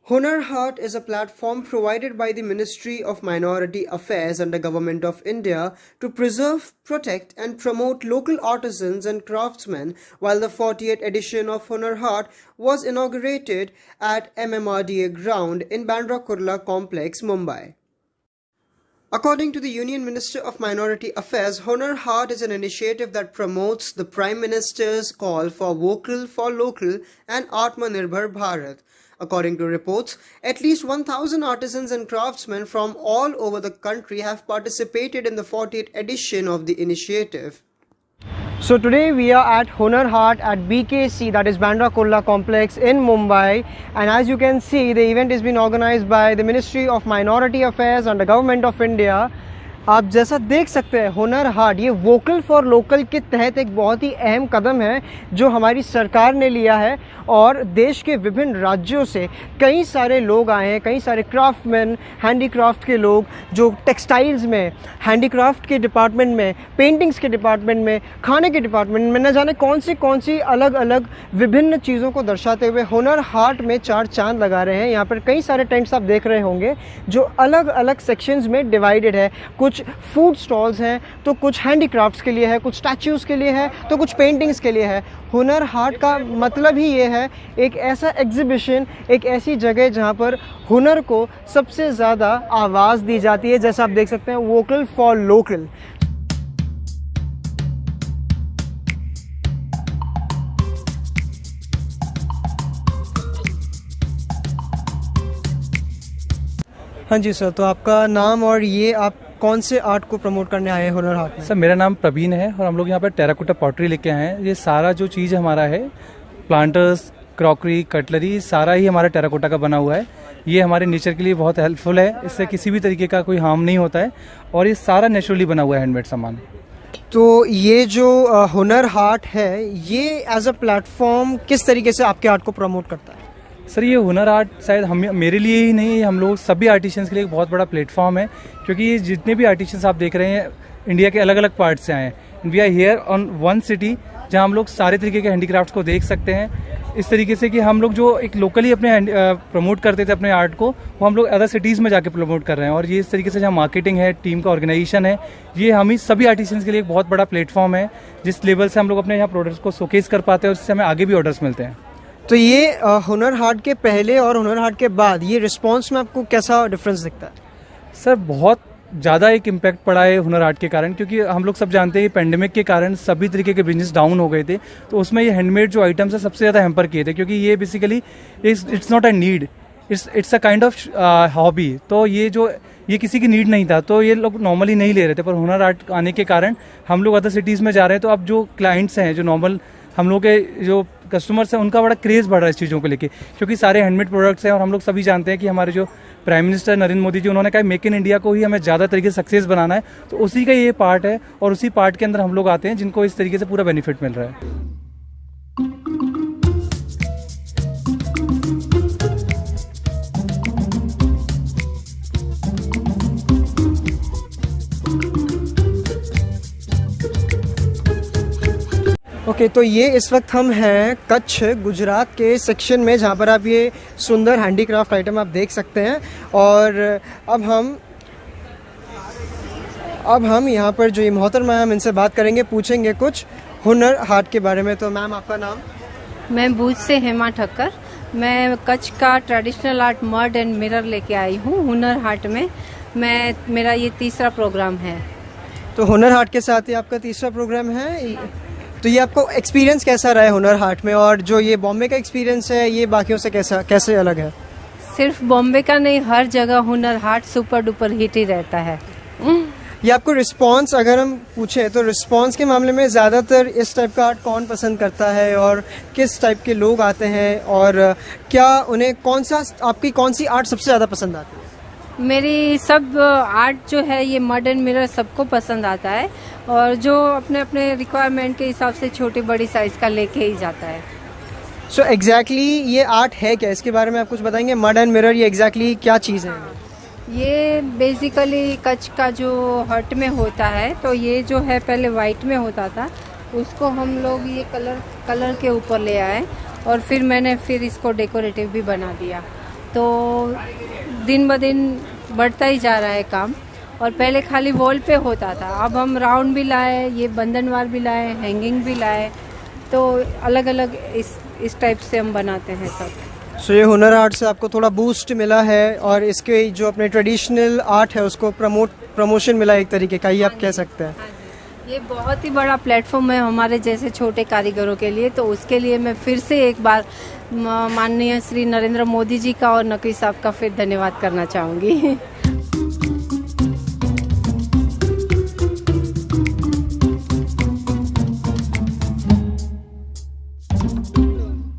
Hunar Haat is a platform provided by the Ministry of Minority Affairs under Government of India to preserve, protect and promote local artisans and craftsmen, while the 48th edition of Hunar Haat was inaugurated at MMRDA ground in Bandra Kurla Complex, Mumbai. According to the Union Minister of Minority Affairs, Hunar Haat is an initiative that promotes the Prime Minister's call for vocal for local and Atmanirbhar Bharat. According to reports, at least 1,000 artisans and craftsmen from all over the country have participated in the 40th edition of the initiative. So today we are at Hunar Haat at BKC, that is Bandra Kurla Complex in Mumbai, and as you can see, the event has been organized by the Ministry of Minority Affairs and the Government of India. आप जैसा देख सकते हैं हुनर हाट ये vocal for local के तहत एक बहुत ही अहम कदम है जो हमारी सरकार ने लिया है और देश के विभिन्न राज्यों से कई सारे लोग आए हैं, कई सारे क्राफ्टमैन, हैंडीक्राफ्ट के लोग जो टेक्सटाइल्स में, हैंडीक्राफ्ट के डिपार्टमेंट में, पेंटिंग्स के डिपार्टमेंट में, खाने के डिपार्टमेंट में, न जाने कौन सी अलग अलग विभिन्न चीज़ों को दर्शाते हुए हुनर हाट में चार चांद लगा रहे हैं। यहाँ पर कई सारे टेंट्स आप देख रहे होंगे जो अलग अलग सेक्शंस में डिवाइडेड है। कुछ फूड स्टॉल्स हैं तो कुछ हैंडीक्राफ्ट्स के लिए है, कुछ स्टैच्यूज़ के लिए है तो कुछ पेंटिंग्स के लिए है। हुनर हाट का मतलब ही ये है एक ऐसा एग्जीबिशन, एक ऐसी जगह जहाँ पर हुनर को सबसे ज़्यादा आवाज़ दी जाती है। जैसा आप देख सकते हैं, वोकल फॉर लोकल। हाँ जी सर, तो आपका नाम और ये आप कौन से आर्ट को प्रमोट करने आए हैं हुनर हाट में? सर मेरा नाम प्रवीण है और हम लोग यहाँ पर टेराकोटा पॉटरी लेके आए हैं। ये सारा जो चीज़ हमारा है, प्लांटर्स, क्रॉकरी, कटलरी, सारा ही हमारा टेराकोटा का बना हुआ है। ये हमारे नेचर के लिए बहुत हेल्पफुल है, इससे किसी भी तरीके का कोई हार्म नहीं होता है और ये सारा नेचुरली बना हुआ है हैंडमेड सामान। तो ये जो हुनर हाट है ये एज अ प्लेटफॉर्म किस तरीके से आपके आर्ट को प्रमोट करता है? सर ये हुनर आर्ट शायद हम मेरे लिए ही नहीं, हम लोग सभी आर्टिशियंस के लिए एक बहुत बड़ा प्लेटफॉर्म है, क्योंकि ये जितने भी आर्टिशियंस आप देख रहे हैं इंडिया के अलग अलग पार्ट से आए हैं। We are here on one city जहां हम लोग सारे तरीके के हैंडीक्राफ्ट्स को देख सकते हैं। इस तरीके से कि हम लोग जो एक लोकली अपने प्रमोट करते थे अपने आर्ट को, वो हम लोग अदर सिटीज़ में जाके प्रमोट कर रहे हैं। और ये इस तरीके से जहाँ मार्केटिंग है, टीम का ऑर्गेनाइजेशन है, ये हम ही सभी आर्टिशियंस के लिए एक बहुत बड़ा प्लेटफॉर्म है जिस लेवल से हम लोग अपने यहाँ प्रोडक्ट्स को शोकेस कर पाते हैं और उससे हमें आगे भी ऑर्डर्स मिलते हैं। तो ये हुनर हाट के पहले और हुनर हाट के बाद ये रिस्पांस में आपको कैसा डिफरेंस दिखता है? सर बहुत ज़्यादा एक इम्पैक्ट पड़ा है हुनर हाट के कारण, क्योंकि हम लोग सब जानते हैं कि पेंडेमिक के कारण सभी तरीके के बिजनेस डाउन हो गए थे। तो उसमें ये हैंडमेड जो आइटम्स है सबसे ज़्यादा हैम्पर किए थे, क्योंकि ये basically it's not a need, it's a kind of hobby. तो ये किसी की नीड नहीं था, तो ये लोग नॉर्मली नहीं ले रहे थे। पर हुनर हाट आने के कारण हम लोग अदर सिटीज़ में जा रहे हैं, तो अब जो क्लाइंट्स हैं, जो नॉर्मल हम लोग के जो कस्टमर्स हैं, उनका बड़ा क्रेज़ बढ़ रहा है इस चीज़ों को लेके, क्योंकि सारे हैंडमेड प्रोडक्ट्स हैं। और हम लोग सभी जानते हैं कि हमारे जो प्राइम मिनिस्टर नरेंद्र मोदी जी, उन्होंने कहा मेक इन इंडिया को ही हमें ज़्यादा तरीके से सक्सेस बनाना है। तो उसी का ये पार्ट है और उसी पार्ट के अंदर हम लोग आते हैं जिनको इस तरीके से पूरा बेनिफिट मिल रहा है। ओके, तो ये इस वक्त हम हैं कच्छ, गुजरात के सेक्शन में, जहाँ पर आप ये सुंदर हैंडीक्राफ्ट आइटम आप देख सकते हैं। और अब हम यहाँ पर जो ये मोहतरमा है, हम इनसे बात करेंगे, पूछेंगे कुछ हुनर हाट के बारे में। तो मैम आपका नाम? मैं भूज से हेमा ठक्कर। मैं कच्छ का traditional art mud and mirror लेके आई हूँ हुनर हाट में। मेरा ये तीसरा प्रोग्राम है। तो हुनर हाट के साथ ही आपका तीसरा प्रोग्राम है। तो ये आपको एक्सपीरियंस कैसा रहा है हुनर हाट में, और जो ये बॉम्बे का एक्सपीरियंस है ये बाकियों से कैसे अलग है? सिर्फ बॉम्बे का नहीं, हर जगह Hunar Haat super duper hit ही रहता है। ये आपको रिस्पांस अगर हम पूछें तो रिस्पांस के मामले में ज़्यादातर इस टाइप का आर्ट कौन पसंद करता है और किस टाइप के लोग आते हैं, और क्या उन्हें आपकी कौन सी आर्ट सबसे ज़्यादा पसंद आती है? मेरी सब आर्ट जो है ये मड एंड मिरर सबको पसंद आता है, और जो अपने अपने रिक्वायरमेंट के हिसाब से छोटी बड़ी साइज का लेके ही जाता है। सो एग्जैक्टली ये आर्ट है क्या, इसके बारे में आप कुछ बताएंगे? मड एंड मिरर ये एग्जैक्टली क्या चीज़ है? ये बेसिकली कच्छ का जो हट में होता है, तो ये जो है पहले वाइट में होता था, उसको हम लोग ये कलर के ऊपर ले आए और फिर मैंने इसको डेकोरेटिव भी बना दिया। तो दिन ब दिन बढ़ता ही जा रहा है काम। और पहले खाली वॉल पे होता था, अब हम राउंड भी लाए, ये बंधनवार भी लाए, हैंगिंग भी लाए, तो अलग अलग इस टाइप से हम बनाते हैं सब। सो ये हुनर हाट से आपको थोड़ा बूस्ट मिला है और इसके जो अपने ट्रेडिशनल आर्ट है उसको प्रमोशन मिला एक तरीके का, ये आप कह सकते हैं। ये बहुत ही बड़ा प्लेटफॉर्म है हमारे जैसे छोटे कारीगरों के लिए, तो उसके लिए मैं फिर से एक बार माननीय श्री नरेंद्र मोदी जी का और नकवी साहब का फिर धन्यवाद करना चाहूँगी।